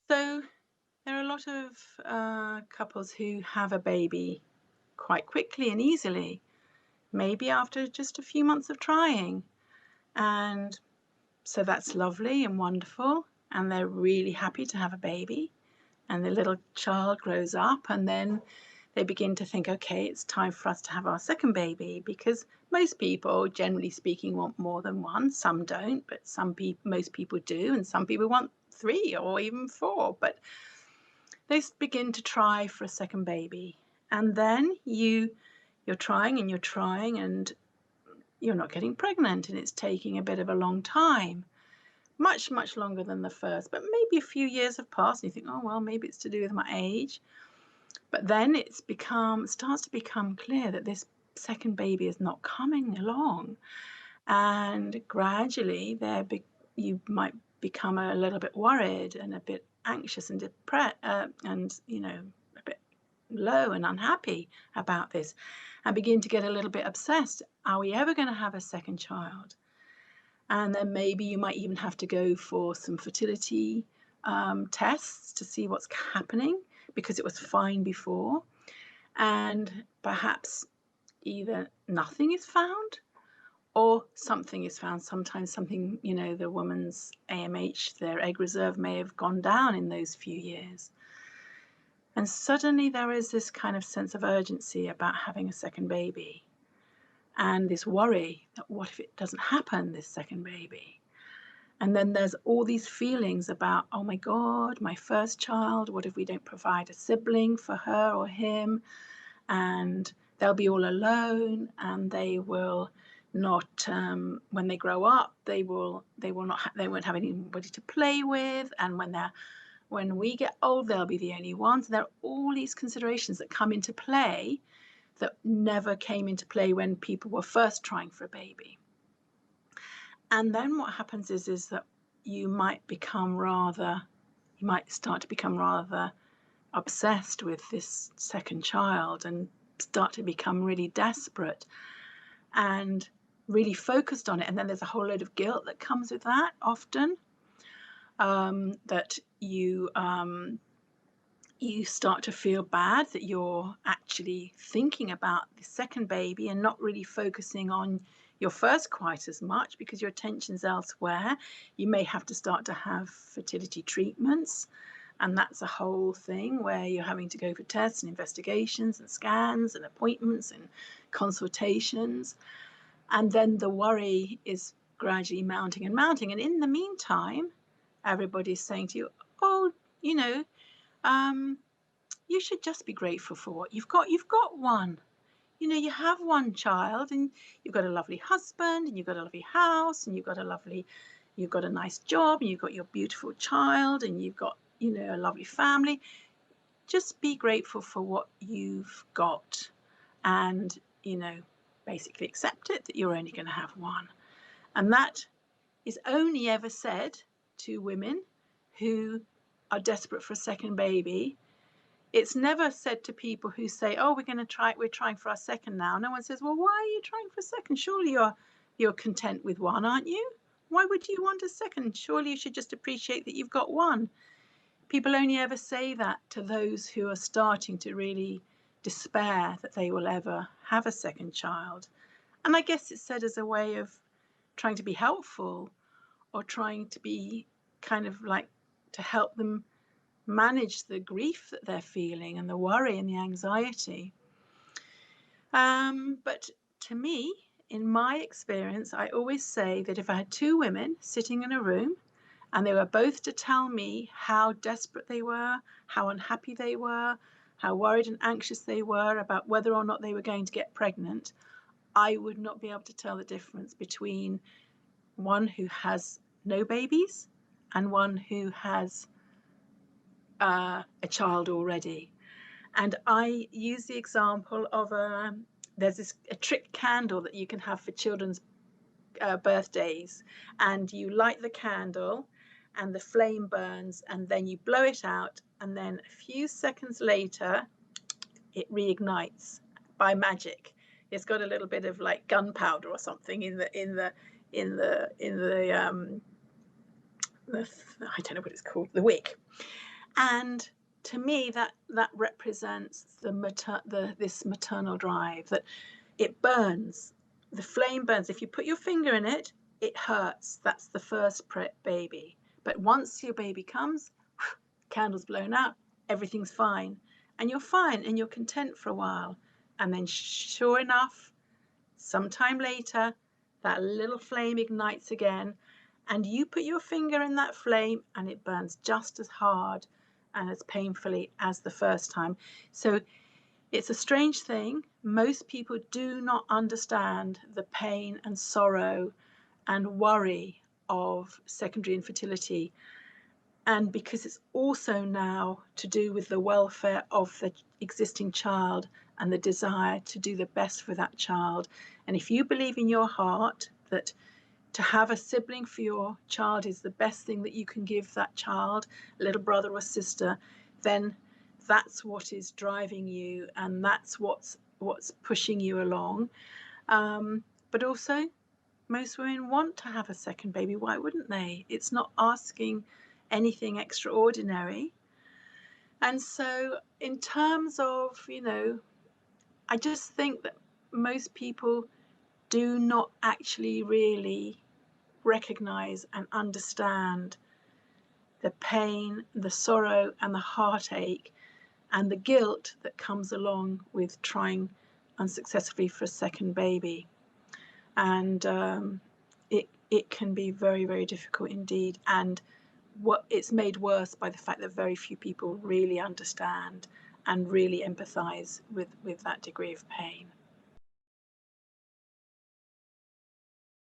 So there are a lot of couples who have a baby quite quickly and easily, maybe after just a few months of trying. And so that's lovely and wonderful. And they're really happy to have a baby. And the little child grows up, and then they begin to think, okay, it's time for us to have our second baby, because most people, generally speaking, want more than one. Some don't, but most people do, and some people want three or even four. But they begin to try for a second baby, and then you're trying and you're trying, and you're not getting pregnant, and it's taking a bit of a long time, much longer than the first. But maybe a few years have passed, and you think, oh well, maybe it's to do with my age. But then starts to become clear that this second baby is not coming along, and gradually you might become a little bit worried and a bit anxious and depressed, and a bit low and unhappy about this, and begin to get a little bit obsessed. Are we ever going to have a second child? And then maybe you might even have to go for some fertility tests to see what's happening, because it was fine before. And perhaps either nothing is found or something is found. Sometimes something, the woman's AMH, their egg reserve, may have gone down in those few years. And suddenly there is this kind of sense of urgency about having a second baby, and this worry that what if it doesn't happen, this second baby? And then there's all these feelings about, oh my God, my first child, what if we don't provide a sibling for her or him? And they'll be all alone, and they will not, when they grow up, they won't have anybody to play with. And when we get old, they'll be the only ones. There are all these considerations that come into play that never came into play when people were first trying for a baby. And then what happens is that you might start to become rather obsessed with this second child, and start to become really desperate and really focused on it. And then there's a whole load of guilt that comes with that often, that you start to feel bad that you're actually thinking about the second baby and not really focusing on your first quite as much, because your attention's elsewhere. You may have to start to have fertility treatments, and that's a whole thing where you're having to go for tests and investigations and scans and appointments and consultations. And then the worry is gradually mounting and mounting. And in the meantime, everybody's saying to you, oh, you should just be grateful for what you've got. You've got one. You have one child, and you've got a lovely husband, and you've got a lovely house, and you've got a nice job, and you've got your beautiful child, and you've got, a lovely family. Just be grateful for what you've got, and, basically accept it that you're only going to have one. And that is only ever said to women who are desperate for a second baby. It's never said to people who say, oh, we're trying for our second now. No one says, well, why are you trying for a second? Surely you're content with one, aren't you? Why would you want a second? Surely you should just appreciate that you've got one. People only ever say that to those who are starting to really despair that they will ever have a second child. And I guess it's said as a way of trying to be helpful, or trying to be kind of like to help them manage the grief that they're feeling, and the worry and the anxiety. But to me, in my experience, I always say that if I had two women sitting in a room, and they were both to tell me how desperate they were, how unhappy they were, how worried and anxious they were about whether or not they were going to get pregnant, I would not be able to tell the difference between one who has no babies and one who has a child already. And I use the example of there's a trick candle that you can have for children's birthdays, and you light the candle and the flame burns, and then you blow it out, and then a few seconds later it reignites by magic. It's got a little bit of like gunpowder or something in the I don't know what it's called, the wick. And to me, that represents this maternal drive, that it burns. The flame burns. If you put your finger in it, it hurts. That's the first baby. But once your baby comes, candles blown out, everything's fine. And you're fine and you're content for a while. And then sure enough, sometime later, that little flame ignites again, and you put your finger in that flame and it burns just as hard and as painfully as the first time. So it's a strange thing. Most people do not understand the pain and sorrow and worry of secondary infertility. And because it's also now to do with the welfare of the existing child and the desire to do the best for that child. And if you believe in your heart that to have a sibling for your child is the best thing that you can give that child, little brother or sister, then that's what is driving you, and that's what's pushing you along. But also, most women want to have a second baby. Why wouldn't they? It's not asking anything extraordinary. And so, in terms of, I just think that most people do not actually really recognize and understand the pain, the sorrow, and the heartache and the guilt that comes along with trying unsuccessfully for a second baby. And it can be very, very difficult indeed. And it's made worse by the fact that very few people really understand and really empathize with that degree of pain.